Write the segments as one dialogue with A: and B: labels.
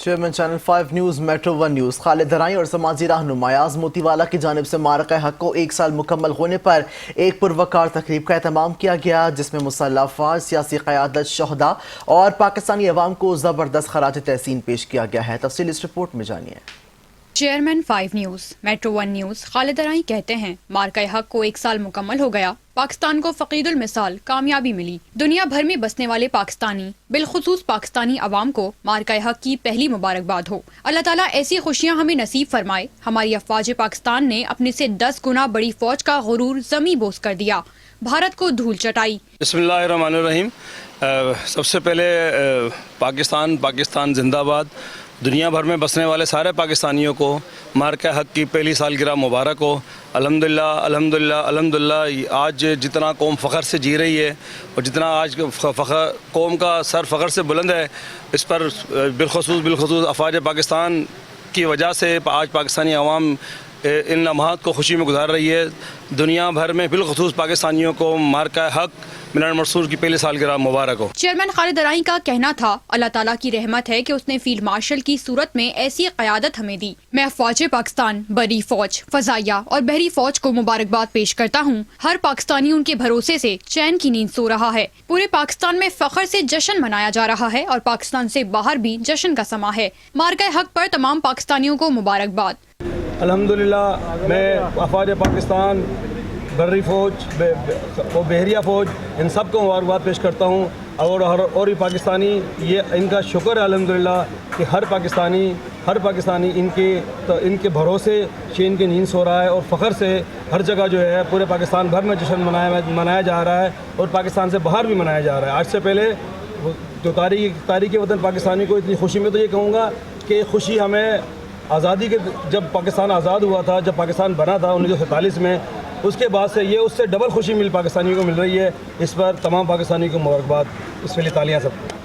A: Chairman channel 5 news metro 1 news Khalid درائیں اور سماجی رہنما ایاز موتی والا کی جانب سے مارکہ حق کو 1 سال مکمل ہونے پر ایک پروقار تقریب کا اہتمام کیا گیا، جس میں مسلح افواج، سیاسی قیادت، شہداء اور پاکستانی عوام کو زبردست خراج تحسین پیش کیا گیا ہے۔ تفصیل اس رپورٹ میں جانیے۔
B: Chairman 5 news metro 1 news Khalid درائیں کہتے ہیں، مارکہ حق کو 1 سال مکمل ہو گیا، پاکستان کو فقید المثال کامیابی ملی۔ دنیا بھر میں بسنے والے پاکستانی، بالخصوص پاکستانی عوام کو مارکہ حق کی پہلی مبارکباد ہو۔ اللہ تعالیٰ ایسی خوشیاں ہمیں نصیب فرمائے۔ ہماری افواج پاکستان نے اپنے سے 10 گنا بڑی فوج کا غرور زمیں بوس کر دیا، بھارت کو دھول چٹائی۔
C: بسم اللہ الرحمن الرحیم۔ سب سے پہلے پاکستان زندہ باد۔ دنیا بھر میں بسنے والے سارے پاکستانیوں کو مارکہ حق کی پہلی سالگرہ مبارک ہو۔ الحمدللہ آج جتنا قوم فخر سے جی رہی ہے اور جتنا آج قوم کا سر فخر سے بلند ہے، اس پر بالخصوص افواج پاکستان کی وجہ سے آج پاکستانی عوام ان لمحات کو خوشی میں گزار رہی ہے۔ دنیا بھر میں بالخصوص پاکستانیوں کو مارکہ حق ملن منصور کی پہلی سالگرہ مبارک ہو۔
B: چیئرمین خالد درائیں کا کہنا تھا، اللہ تعالیٰ کی رحمت ہے کہ اس نے فیلڈ مارشل کی صورت میں ایسی قیادت ہمیں دی۔ میں افواج پاکستان، بری فوج، فضائیہ اور بحری فوج کو مبارکباد پیش کرتا ہوں۔ ہر پاکستانی ان کے بھروسے سے چین کی نیند سو رہا ہے۔ پورے پاکستان میں فخر سے جشن منایا جا رہا ہے اور پاکستان سے باہر بھی جشن کا سما ہے۔ مارکہ حق پر تمام پاکستانیوں کو مبارکباد۔
C: الحمدللہ میں افواج پاکستان، بری فوج اور بحریہ فوج ان سب کو مبارکباد پیش کرتا ہوں، اور بھی پاکستانی یہ ان کا شکر ہے الحمدللہ کہ ہر پاکستانی ان کے بھروسے چین کی نیند سو رہا ہے، اور فخر سے ہر جگہ جو ہے پورے پاکستان بھر میں جشن منایا جا رہا ہے اور پاکستان سے باہر بھی منایا جا رہا ہے۔ آج سے پہلے جو تاریخ وطن پاکستانی کو اتنی خوشی میں تو یہ کہوں گا کہ خوشی ہمیں آزادی کے جب پاکستان آزاد ہوا تھا، جب پاکستان بنا تھا 1947 میں، اس کے بعد سے اس سے ڈبل خوشی پاکستانیوں کو مل رہی ہے۔ اس پر تمام پاکستانیوں کو مبارکباد، اس کے لیے تالیاں سب کو۔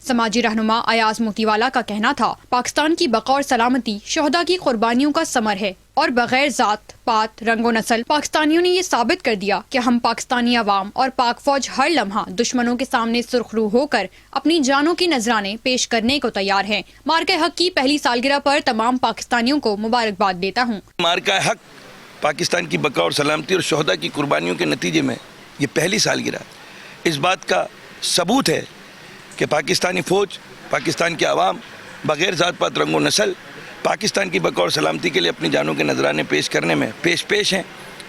B: سماجی رہنما ایاز موتی والا کا کہنا تھا، پاکستان کی بقا اور سلامتی شہداء کی قربانیوں کا ثمر ہے، اور بغیر ذات پات رنگ و نسل پاکستانیوں نے یہ ثابت کر دیا کہ ہم پاکستانی عوام اور پاک فوج ہر لمحہ دشمنوں کے سامنے سرخ رو ہو کر اپنی جانوں کی نذرانے پیش کرنے کو تیار ہیں۔ مارکہ حق کی پہلی سالگرہ پر تمام پاکستانیوں کو مبارکباد دیتا ہوں۔
D: مارکہ حق پاکستان کی بقا اور سلامتی اور شہداء کی قربانیوں کے نتیجے میں یہ پہلی سالگرہ اس بات کا ثبوت ہے کہ پاکستانی فوج، پاکستان کے عوام بغیر ذات پات رنگ و نسل پاکستان کی بقا اور سلامتی کے لیے اپنی جانوں کے نذرانے پیش کرنے میں پیش ہیں،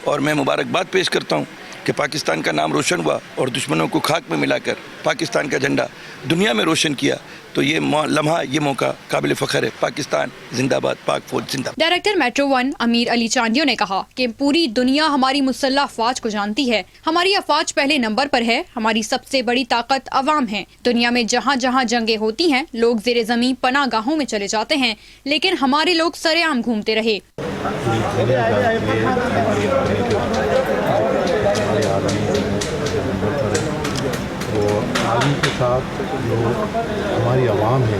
D: اور میں مبارکباد پیش کرتا ہوں کہ پاکستان کا نام روشن ہوا اور دشمنوں کو خاک میں ملا کر پاکستان کا جھنڈا دنیا میں روشن کیا، تو یہ لمحہ، یہ موقع قابل فخر ہے۔ پاکستان زندہ باد، پاک فوج زندہ باد۔
B: ڈائریکٹر میٹرو 1 امیر علی چاندیو نے کہا کہ پوری دنیا ہماری مسلح افواج کو جانتی ہے، ہماری افواج پہلے نمبر پر ہے، ہماری سب سے بڑی طاقت عوام ہے۔ دنیا میں جہاں جہاں جنگیں ہوتی ہیں، لوگ زیر زمین پناہ گاہوں میں چلے جاتے ہیں، لیکن ہمارے لوگ سرے عام گھومتے رہے۔
E: عالم کے ساتھ جو ہماری عوام ہے،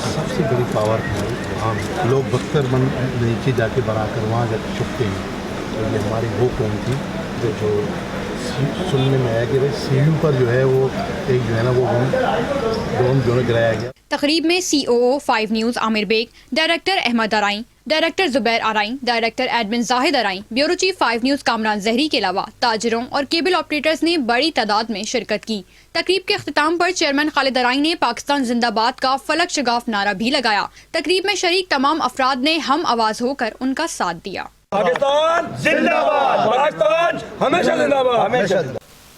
E: سب سے بڑی پاور ہماری عوام ہے۔ لوگ بستر نیچے جا کے بنا کر وہاں جا کے چھپتے ہیں، تو یہ ہماری وہ قوم تھی جو سننے میں آیا کہ سیڑھیوں پر جو ہے وہ ایک جو ہے نا وہ ڈرون جو ہے گرایا گیا۔
B: تقریب میں COO 5 news Aamir Baig, director Ahmed Arain, director Zubair Arain, director admin Zahid Arain, bureau chief 5 news Kamran Zehri کے علاوہ تاجروں اور کیبل آپریٹرز نے بڑی تعداد میں شرکت کی۔ تقریب کے اختتام پر چیئرمین خالد درائیں نے پاکستان زندہ باد کا فلک شگاف نعرہ بھی لگایا۔ تقریب میں شریک تمام افراد نے ہم آواز ہو کر ان کا ساتھ دیا۔
C: پاکستان زندہ باد، پاکستان ہمیشہ زندہ باد۔